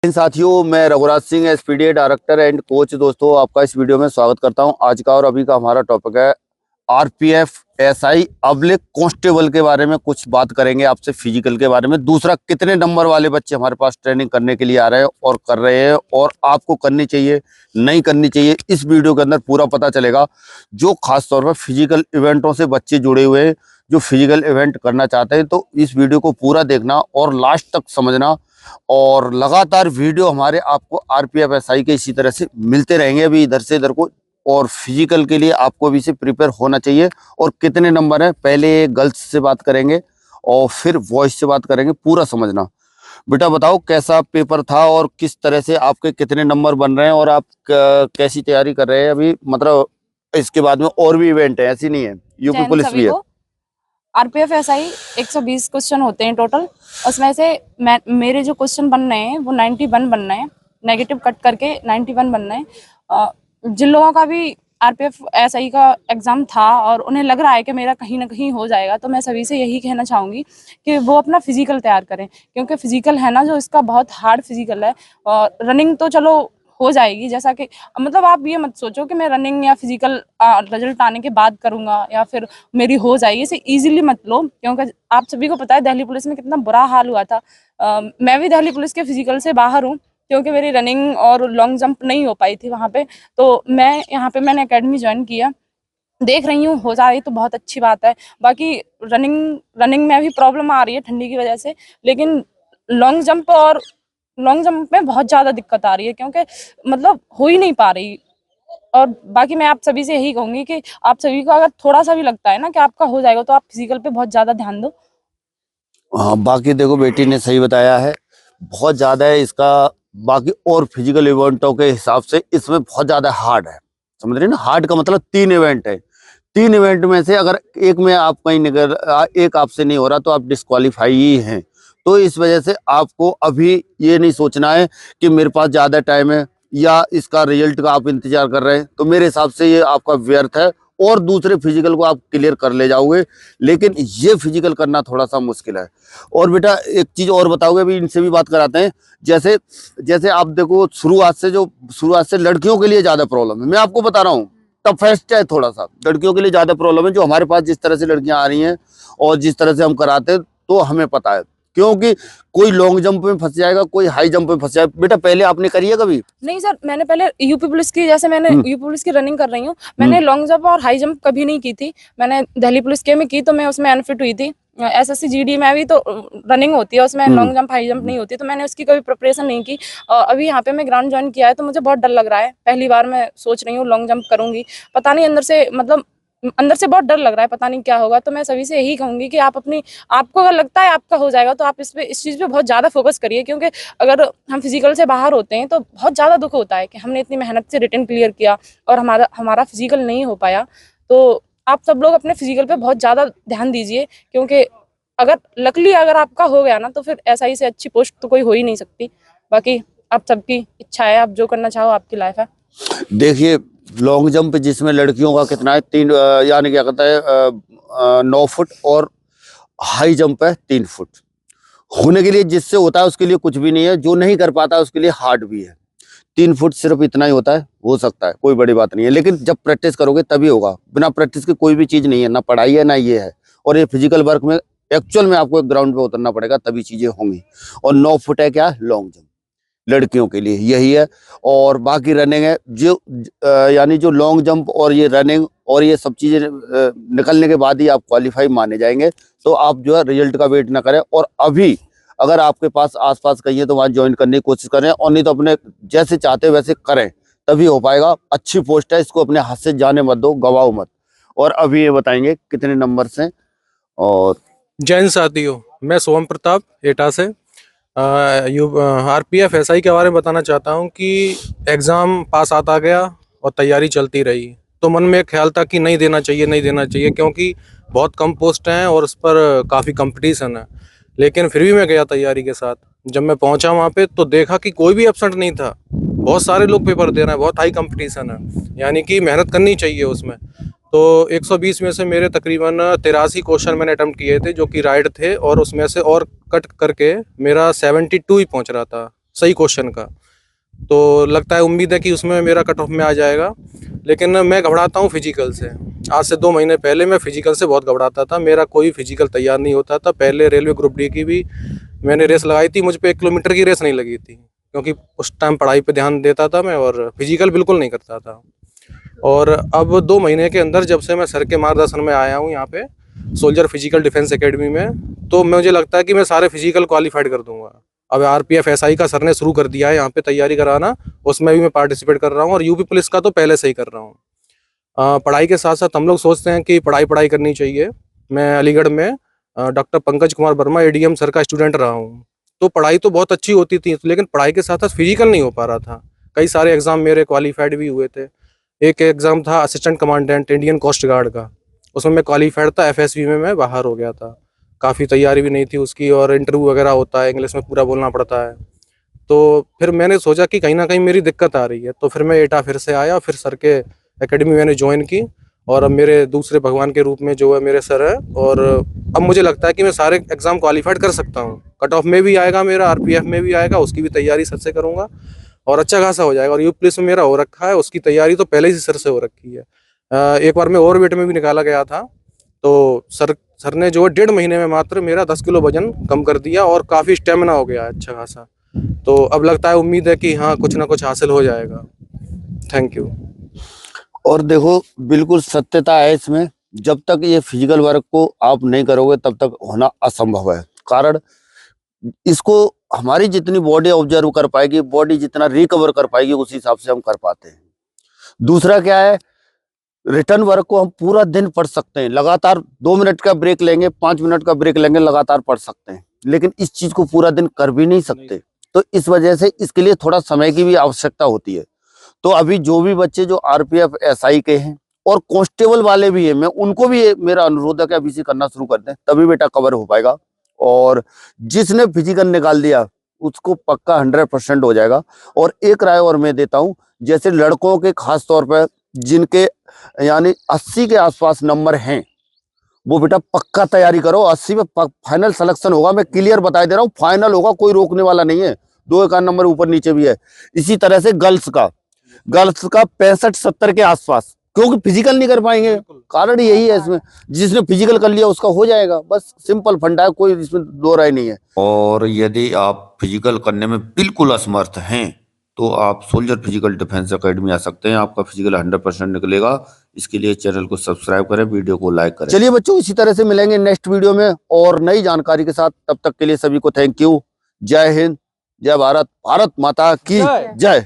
साथियों, मैं Raghuraj Singh, SPDA director and coach. दोस्तों, आपका इस वीडियो में स्वागत करता हूं। आज का और अभी का हमारा टॉपिक है आरपीएफ एसआई अब्लिक कांस्टेबल के बारे में कुछ बात करेंगे आपसे, फिजिकल के बारे में। दूसरा, कितने नंबर वाले बच्चे हमारे पास ट्रेनिंग करने के लिए आ रहे हैं और कर रहे हैं, और आपको करनी चाहिए नहीं करनी चाहिए, इस वीडियो के अंदर पूरा पता चलेगा। जो खास तौर पर फिजिकल इवेंटों से बच्चे जुड़े हुए हैं, जो फिजिकल इवेंट करना चाहते हैं, तो इस वीडियो को पूरा देखना और लास्ट तक समझना। और लगातार वीडियो हमारे आपको आरपीएफ एसआई के इसी तरह से मिलते रहेंगे, अभी इधर से इधर को। और फिजिकल के लिए आपको अभी से प्रिपेयर होना चाहिए। और कितने नंबर हैं, पहले गर्ल्स से बात करेंगे और फिर बॉयज से बात करेंगे, पूरा समझना। बेटा बताओ, कैसा पेपर था और किस तरह से आपके कितने नंबर बन रहे हैं, और आप कैसी तैयारी कर रहे हैं अभी? मतलब इसके बाद में और भी इवेंट है, ऐसी नहीं है, यूपी पुलिस भी है। आरपीएफ एसआई 120 क्वेश्चन होते हैं टोटल। उसमें से मेरे जो क्वेश्चन बन रहे हैं वो 91 बन रहे हैं, नेगेटिव कट करके 91 बन रहे हैं। जिन लोगों का भी आरपीएफ एसआई का एग्ज़ाम था और उन्हें लग रहा है कि मेरा कहीं ना कहीं हो जाएगा, तो मैं सभी से यही कहना चाहूँगी कि वो अपना फिजिकल तैयार करें, क्योंकि फिजिकल है ना जो, इसका बहुत हार्ड फिजिकल है। और रनिंग तो चलो हो जाएगी, जैसा कि मतलब आप ये मत सोचो कि मैं रनिंग या फिजिकल रिजल्ट आने के बाद करूंगा या फिर मेरी हो जाएगी, इसे इजीली मत लो, क्योंकि आप सभी को पता है दिल्ली पुलिस में कितना बुरा हाल हुआ था। मैं भी दिल्ली पुलिस के फिजिकल से बाहर हूँ, क्योंकि मेरी रनिंग और लॉन्ग जंप नहीं हो पाई थी वहाँ पे। तो मैंने एकेडमी ज्वाइन किया, देख रही हूँ हो जा रही तो बहुत अच्छी बात है। बाकी रनिंग में भी प्रॉब्लम आ रही है ठंडी की वजह से, लेकिन लॉन्ग जंप में बहुत ज़्यादा दिक्कत आ रही है, क्योंकि मतलब हो ही नहीं पा रही। और बाकी मैं आप सभी से यही कहूँगी कि आप सभी को अगर थोड़ा सा भी लगता है ना कि आपका हो जाएगा, तो आप फिजिकल पे बहुत ज़्यादा ध्यान दो। हाँ, बाकी देखो, बेटी ने सही बताया है, बहुत ज्यादा है इसका। बाकी और फिजिकल इवेंटों के हिसाब से इसमें बहुत ज्यादा हार्ड है, समझ रहे हैं ना। हार्ड का मतलब 3 इवेंट है। 3 इवेंट में से अगर एक में आप कहीं निकल, एक आपसे नहीं हो रहा, तो आप डिस्क्वालीफाई ही हैं। तो इस वजह से आपको अभी ये नहीं सोचना है कि मेरे पास ज्यादा टाइम है या इसका रिजल्ट का आप इंतजार कर रहे हैं, तो मेरे हिसाब से ये आपका व्यर्थ है। और दूसरे फिजिकल को आप क्लियर कर ले जाओगे, लेकिन ये फिजिकल करना थोड़ा सा मुश्किल है। और बेटा एक चीज और बताओगे, अभी इनसे भी बात कराते हैं। जैसे जैसे आप देखो, शुरुआत से लड़कियों के लिए ज्यादा प्रॉब्लम है, मैं आपको बता रहा हूँ। टफेस्ट है थोड़ा सा, लड़कियों के लिए ज्यादा प्रॉब्लम है। जो हमारे पास जिस तरह से लड़कियां आ रही हैं और जिस तरह से हम कराते हैं, तो हमें पता है, क्योंकि कोई लॉन्ग जंप में फंस जाएगा, कोई हाई जंप में फंस जाएगा। बेटा पहले आपने करी है कभी? नहीं सर, मैंने पहले यूपी पुलिस की, जैसे मैंने यूपी पुलिस की रनिंग कर रही हूँ, मैंने लॉन्ग जंप और हाई जंप कभी नहीं की थी। मैंने दिल्ली पुलिस के में की, तो मैं उसमें अनफिट हुई थी। एसएससी जीडी में भी तो रनिंग होती है, उसमें लॉन्ग जंप हाई जंप नहीं होती, तो मैंने उसकी कभी प्रिपरेशन नहीं की। अभी यहाँ पे मैं ग्राउंड ज्वाइन किया है, तो मुझे बहुत डर लग रहा है। पहली बार मैं सोच रही हूँ लॉन्ग जंप करूंगी, पता नहीं अंदर से बहुत डर लग रहा है, पता नहीं क्या होगा। तो मैं सभी से यही कहूंगी कि आपको अगर लगता है आपका हो जाएगा, तो आप इस चीज़ पे बहुत ज़्यादा फोकस करिए, क्योंकि अगर हम फिजिकल से बाहर होते हैं तो बहुत ज़्यादा दुख होता है कि हमने इतनी मेहनत से रिटन क्लियर किया और हमारा फिजिकल नहीं हो पाया। तो आप सब लोग अपने फिजिकल पे बहुत ज़्यादा ध्यान दीजिए, क्योंकि अगर आपका हो गया ना, तो फिर एसआई से अच्छी पोस्ट तो कोई हो ही नहीं सकती। बाकी आप सबकी इच्छा है, आप जो करना चाहो, आपकी लाइफ है। देखिए, लॉन्ग जंप जिसमें लड़कियों का कितना है, 3 यानी क्या कहता है 9 फुट, और हाई जंप है 3 फुट। होने के लिए जिससे होता है उसके लिए कुछ भी नहीं है, जो नहीं कर पाता उसके लिए हार्ड भी है। 3 फुट सिर्फ इतना ही होता है, हो सकता है, कोई बड़ी बात नहीं है। लेकिन जब प्रैक्टिस करोगे तभी होगा, बिना प्रैक्टिस के कोई भी चीज नहीं है, ना पढ़ाई है ना ये है। और ये फिजिकल वर्क में एक्चुअल में आपको एक ग्राउंड पे उतरना पड़ेगा, तभी चीजें होंगी। और 9 फुट है क्या, लॉन्ग जंप, लड़कियों के लिए यही है। और बाकी रनिंग है, जो यानी जो लॉन्ग जंप और ये रनिंग और ये सब चीजें निकलने के बाद ही आप क्वालिफाई माने जाएंगे। तो आप जो है रिजल्ट का वेट ना करें, और अभी अगर आपके पास आसपास कहीं है तो वहां ज्वाइन करने की कोशिश करें, और नहीं तो अपने जैसे चाहते वैसे करें, तभी हो पाएगा। अच्छी पोस्ट है, इसको अपने हाथ से जाने मत दो, गवाओ मत। और अभी ये बताएंगे कितने नंबर से। और जैन साथियों, मैं सोम प्रताप एटा से आरपीएफ एसआई के बारे में बताना चाहता हूं कि एग्ज़ाम पास आता गया और तैयारी चलती रही, तो मन में एक ख्याल था कि नहीं देना चाहिए, क्योंकि बहुत कम पोस्ट हैं और उस पर काफ़ी कंपटीशन है। लेकिन फिर भी मैं गया तैयारी के साथ। जब मैं पहुंचा वहां पे तो देखा कि कोई भी एब्सेंट नहीं था, बहुत सारे लोग पेपर दे रहे हैं, बहुत हाई कंपटीशन है, यानी कि मेहनत करनी चाहिए उसमें। तो 120 में से मेरे तकरीबन 83 क्वेश्चन मैंने अटेम्प्ट किए थे, जो कि राइट थे, और उसमें से और कट करके मेरा 72 ही पहुंच रहा था। सही क्वेश्चन का। तो लगता है, उम्मीद है कि उसमें मेरा कट ऑफ में आ जाएगा। लेकिन मैं घबराता हूँ फिजिकल से। आज से 2 महीने पहले मैं फिजिकल से बहुत घबराता था, मेरा कोई फिजिकल तैयार नहीं होता था। पहले रेलवे ग्रुप डी की भी मैंने रेस लगाई थी, मुझ पे 1 किलोमीटर की रेस नहीं लगी थी, क्योंकि उस टाइम पढ़ाई पे ध्यान देता था मैं और फिजिकल बिल्कुल नहीं करता था। और अब 2 महीने के अंदर जब से मैं सर के मार्गदर्शन में आया हूँ यहाँ पे सोल्जर फिजिकल डिफेंस एकेडमी में, तो मुझे लगता है कि मैं सारे फिजिकल क्वालिफाइड कर दूंगा। अब आरपीएफ एसआई का सर ने शुरू कर दिया है यहाँ पे तैयारी कराना, उसमें भी मैं पार्टिसिपेट कर रहा हूँ, और यूपी पुलिस का तो पहले से ही कर रहा हूँ। पढ़ाई के साथ साथ हम लोग सोचते हैं कि पढ़ाई करनी चाहिए। मैं अलीगढ़ में doctor Pankaj Kumar Verma ADM sir का स्टूडेंट रहा हूँ। तो पढ़ाई तो बहुत अच्छी होती थी, लेकिन पढ़ाई के साथ साथ फिजिकल नहीं हो पा रहा था। कई सारे एग्जाम मेरे क्वालिफाइड भी हुए थे। एक एग्जाम था assistant commandant Indian coast guard का, उसमें मैं क्वालिफाइड था, एफएसबी में मैं बाहर हो गया था। काफ़ी तैयारी भी नहीं थी उसकी, और इंटरव्यू वगैरह होता है, इंग्लिश में पूरा बोलना पड़ता है। तो फिर मैंने सोचा कि कहीं ना कहीं मेरी दिक्कत आ रही है, तो फिर मैं एटा फिर से आया, फिर सर के एकेडमी मैंने ज्वाइन की, और अब मेरे दूसरे भगवान के रूप में जो है मेरे सर है। और अब मुझे लगता है कि मैं सारे एग्जाम क्वालिफाइड कर सकता हूँ। कट ऑफ में भी आएगा मेरा, आरपीएफ में भी आएगा, उसकी भी तैयारी सर से करूँगा और अच्छा खासा हो जाएगा। और यूपी पुलिस में मेरा हो रखा है, उसकी तैयारी तो पहले ही सर से हो रखी है। एक बार मैं ओवरवेट में भी निकाला गया था, तो सर ने जो 1.5 महीने में मात्र मेरा 10 किलो वजन कम कर दिया, और काफ़ी स्टेमिना हो गया है अच्छा खासा। तो अब लगता है, उम्मीद है कि हाँ कुछ ना कुछ हासिल हो जाएगा। Thank you. और देखो, बिल्कुल सत्यता है इसमें। जब तक ये फिजिकल वर्क को आप नहीं करोगे तब तक होना असंभव है। कारण इसको हमारी जितनी बॉडी ऑब्जर्व कर पाएगी, बॉडी जितना रिकवर कर पाएगी, उस हिसाब से हम कर पाते हैं। दूसरा क्या है, रिटर्न वर्क को हम पूरा दिन पढ़ सकते हैं, लगातार 2 मिनट का ब्रेक लेंगे, 5 मिनट का ब्रेक लेंगे, लगातार पढ़ सकते हैं, लेकिन इस चीज को पूरा दिन कर भी नहीं सकते। तो इस वजह से इसके लिए थोड़ा समय की भी आवश्यकता होती है। तो अभी जो भी बच्चे जो आरपीएफ एसआई के हैं और कांस्टेबल वाले भी हैं, मैं उनको भी मेरा अनुरोध है कि अभी से करना शुरू कर दें, तभी बेटा कवर हो पाएगा। और जिसने फिजिकल निकाल दिया उसको पक्का 100% हो जाएगा। और एक राय और मैं देता हूं, जैसे लड़कों के खास तौर पर जिनके यानी 80 के आसपास नंबर हैं, वो बेटा पक्का तैयारी करो। 80 में फाइनल सिलेक्शन होगा, मैं क्लियर बता दे रहा हूँ, फाइनल होगा, कोई रोकने वाला नहीं है। 2 एक नंबर ऊपर नीचे भी है। इसी तरह से गर्ल्स का 65-70 के आसपास, क्योंकि फिजिकल नहीं कर पाएंगे, कारण यही है इसमें। जिसने फिजिकल कर लिया उसका हो जाएगा, बस सिंपल फंडा है, कोई इसमें दो राय नहीं है। और यदि आप फिजिकल करने में बिल्कुल असमर्थ हैं तो आप सोल्जर फिजिकल डिफेंस एकेडमी आ सकते हैं, आपका फिजिकल 100% निकलेगा। इसके लिए चैनल को सब्सक्राइब करें, वीडियो को लाइक करें। चलिए बच्चों, इसी तरह से मिलेंगे नेक्स्ट वीडियो में और नई जानकारी के साथ। तब तक के लिए सभी को थैंक यू। जय हिंद, जय भारत, भारत माता की जय।